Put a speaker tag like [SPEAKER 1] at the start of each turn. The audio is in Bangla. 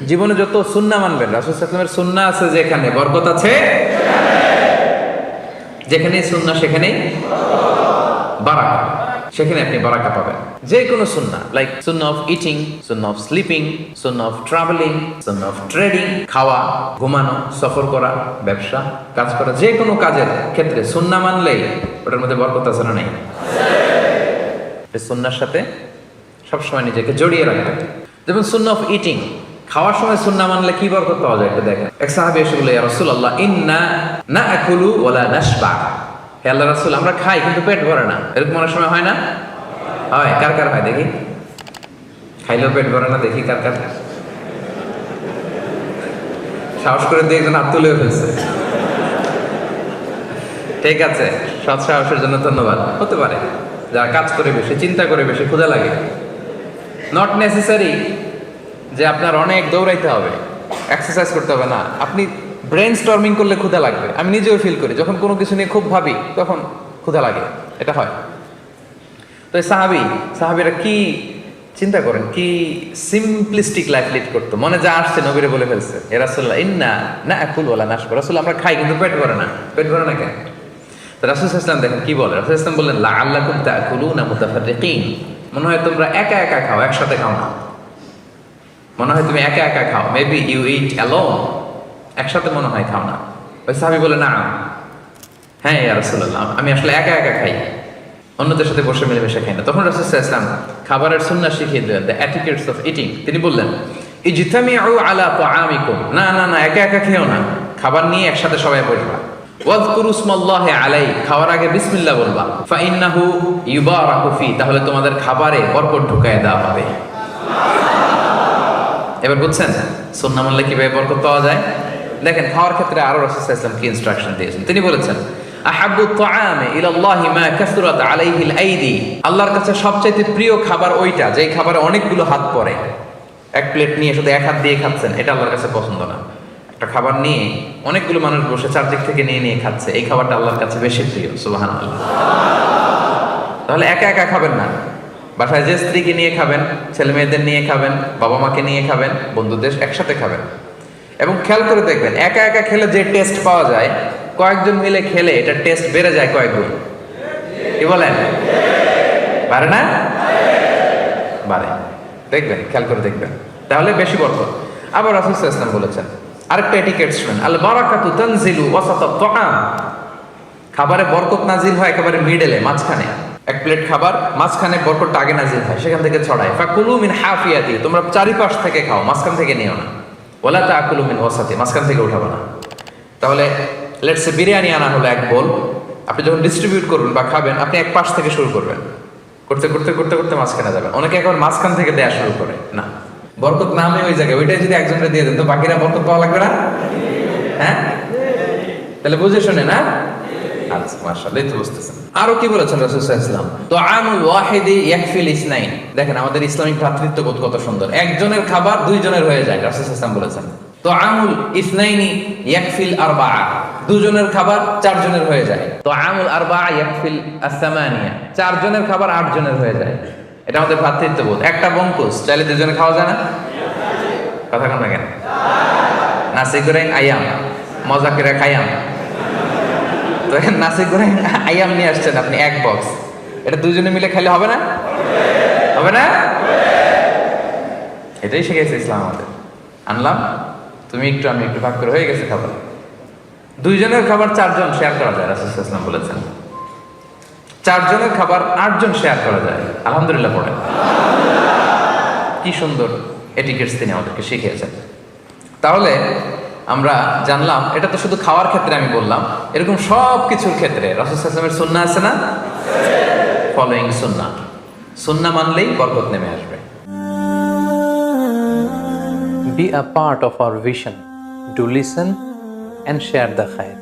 [SPEAKER 1] জীবনে যত সুন্নাহ মানবেন, রাসূল সাল্লাল্লাহু আলাইহি ওয়াসাল্লামের সুন্নাহ আছে যেখানে বরকত আছে, যেখানেই সুন্নাহ সেখানেই বারাকা, সেখানে আপনি বারাকা পাবেন। যে কোনো সুন্নাহ, like Sunnah of eating, Sunnah of sleeping, Sunnah of travelling, Sunnah of trading, খাওয়া, ঘুমানো, সফর করা, ব্যবসা, কাজ করা, যে কোনো কাজের ক্ষেত্রে সুন্নাহ মানলেই ওটার মধ্যে বরকত আছে না নাই? এই সুন্নাহর সাথে সবসময় নিজেকে জড়িয়ে রাখবেন। যেমন সুন্নাহ অফ ইটিং, খাওয়ার সময় সুন্নাহ মানলে কি বরকত পাওয়া যায় একটু দেখেন। এক সাহাবী এসে বলে, ইয়া রাসূলুল্লাহ, ইন্না নাআকুলু ওয়া লা নাশবা। হে আল্লাহর রাসূল, আমরা খাই কিন্তু পেট ভরে না। এরকম অনেক সময় হয় না? হয়। কার কার হয় দেখি? খাইলেও পেট ভরে না, দেখি কার কার। সাহস করে দিয়ে একজন হাত তুলেও ফেলছে। ঠিক আছে, সৎ সাহসের জন্য ধন্যবাদ। হতে পারে যারা কাজ করে বেশি, চিন্তা করে বেশি, ক্ষুধা লাগে। নট নেসেসারি যে আপনার অনেক দৌড়াইতে হবে, এক্সারসাইজ করতে হবে না। আপনি ব্রেন স্টর্মিং করলে ক্ষুধা লাগবে। আমি নিজেও ফিল করি, যখন কোনো কিছু নিয়ে খুব ভাবি তখন ক্ষুধা লাগে, এটা হয়। তো এই সাহাবীরা কি চিন্তা করেন, কি সিম্পলিস্টিক লাইফ লিড করতো। মনে যা আসছে নবীরে বলে ফেলছে, এ রাসূলুল্লাহ, ইন্না নাআকুলু ওয়া লা নাশবা। রাসূল, আমরা খাই কিন্তু পেট ভরে না। পেট ভরে না কেন? তো রাসূল সাল্লাল্লাহু আলাইহি ওয়াসাল্লাম দেখেন কি বলে। রাসূল সাল্লাল্লাহু আলাইহি ওয়াসাল্লাম বললেন, লাআল্লাকুম তাআকুলুনা মুতাফাররিকিন। মনে হয় তোমরা একা একা খাও, একসাথে খাও না। মনে হয় তুমি একা একা খাও, মেবি ইউ ইট অ্যালোন, একসাথে মনে হয় খাও না। ওই সাহাবী বলে, না, হ্যাঁ ইয়া রাসূলুল্লাহ, আমি আসলে একা একা খাই, অন্যদের সাথে বসে মিলেমিশে খাই না। তখন রাসূল সাল্লাল্লাহু আলাইহি ওয়াসাল্লাম খাবারের সুন্নাহ শিখিয়ে দিলেন, দ্য এটিকেটস অফ ইটিং। তিনি বললেন, ইজতামিউ আলা তাআমিকুম, না না না, একা একা খেও না, খাবার নিয়ে একসাথে সবাই বসবা। ওয়াযকুরু ইসমাল্লাহি আলাইহি, খাওয়ার আগে বিসমিল্লাহ বলবা। ফাইন্নাহু ইউবারাকু ফি, তাহলে তোমাদের খাবারে বরকত ঢুকায় দেওয়া হবে। এবার বুঝছেন সুন্নাহ মানলে কিভাবে বরকত পাওয়া যায়? দেখেন, খাওয়ার ক্ষেত্রে আরো রাসূল সাল্লাল্লাহু আলাইহি ওয়াসাল্লাম কি ইনস্ট্রাকশন দিয়েছেন। তিনি বলেছেন, আহাব্বু তাআমি ইলাল্লাহি মা কাসরাত আলাইহিল আইদি, আল্লাহর কাছে সবচেয়ে প্রিয় খাবার ওইটা যেই খাবারে অনেকগুলো হাত পড়ে। এক প্লেট নিয়ে শুধু এক হাত দিয়ে খাচ্ছেন, এটা আল্লাহর কাছে পছন্দ না। একটা খাবার নিয়ে অনেকগুলো মানুষ বসে চারদিক থেকে নিয়ে নিয়ে খাচ্ছে, এই খাবারটা আল্লাহর কাছে বেশি প্রিয়। সুবহানাল্লাহ। তাহলে একা একা খাবেন না, বাসায় যে স্ত্রীকে নিয়ে খাবেন, ছেলে মেয়েদের নিয়ে খাবেন, বাবা মাকে নিয়ে খাবেন, বন্ধুদের একসাথে খাবেন। এবং খেয়াল করে দেখবেন, একা একা খেলে যে টেস্ট পাওয়া যায়, কয়েকজন মিলে খেলে এটা টেস্ট বেড়ে যায় কয়েক গুণ। কি বলেন? বাড়ে না? বাড়ে। দেখবেন, খেয়াল করে দেখবেন, তাহলে বেশি বরকত। আবার রাসূল সাল্লাল্লাহু আলাইহি ওয়াসাল্লাম বলেছেন, আরেকটা এটিকেট শুনেন, আল বারাকাতু তানজিলু ওয়াসাতাত তাআম, খাবারে বরকত নাজিল হয় একেবারে মিডলে, মাঝখানে। এক প্লেট খাবার, মাঝখানে বরকতটা আগে নাজিল হয়, সেখান থেকে ছড়ায়। ফাকুলু মিন হাফিয়াতি, তোমরা চারিপাশ থেকে খাও, মাঝখান থেকে নিও না। ওয়ালা তাকুলু মিন ওয়াসাতি, মাঝখান থেকে উঠাবে না। তাহলে লেটস সে বিরিয়ানি আনা হলো এক বোল, আপনি যখন ডিস্ট্রিবিউট করবেন বা খাবেন, আপনি এক পাশ থেকে শুরু করবেন, করতে করতে করতে করতে মাঝখানে যাবেন। অনেকে একবার মাঝখান থেকে দেয়া শুরু করে, না, বরকত নামে ওই জায়গায়, ওইটাই যদি একজনকে দিয়ে দেন তো বাকিরা বরকত পাওয়া লাগবে না? হ্যাঁ, তাহলে বুঝে শুনে না? আচ্ছা, মাশাআল্লাহ, এই তো বুঝতেছেন। আরো কি বলেছেন রাসূল সাল্লাল্লাহু আলাইহি ওয়াসাল্লাম, তুআমুল ওয়াহিদি ইয়াকফিল ইসনাইন। দেখেন আমাদের ইসলামিক ভ্রাতৃত্ববোধ কত সুন্দর। একজনের খাবার দুইজনের হয়ে যায়, রাসূল সাল্লাল্লাহু আলাইহি ওয়াসাল্লাম বলেছেন। তুআমুল ইসনাইনি ইয়াকফিল আরবাআ, দুজনের খাবার চারজনের হয়ে যায়। তুআমুল আরবাআ ইয়াকফিল আস-সামানিয়া, চারজনের খাবার আটজনের হয়ে যায়। এটা আমাদের ভ্রাতৃত্ববোধ। একটা বঙ্কুস চাইলে দুজনে খাওয়া যায় না? কথা কন না কেন? নাসি গোরেং আয়াম, মজা করে খায়াম। তো নাসি গোরেং আয়াম নিয়ে আসছেন আপনি এক বক্স, এটা দুজনে মিলে খাইলে হবে না? হবে না? এটাই শিখেছে ইসলাম আমাদের। আনলাম, তুমি একটু আমি একটু, ভাগ করে হয়ে গেছে খাবার। দুইজনের খাবার চারজন শেয়ার করা যায়, রাসূল সাল্লাল্লাহু আলাইহি ওয়াসাল্লাম বলেছেন। চারজনের খাবার আটজন শেয়ার করা যায়। আলহামদুলিল্লাহ পড়েন। কি সুন্দর এটিকেটস তিনি আমাদেরকে শিখিয়েছেন। তাহলে আমরা জানলাম, এটা তো শুধু খাওয়ার ক্ষেত্রে আমি বললাম, এরকম সব কিছুর ক্ষেত্রে রাসূল সাল্লাল্লাহু আলাইহি ওয়াসাল্লামের সুন্নাহ আছে না? ফলোইং সুন্নাহ, সুন্নাহ মানলেই বরকত নেমে আসবে।
[SPEAKER 2] Be a part of our vision. Do listen and share the khair.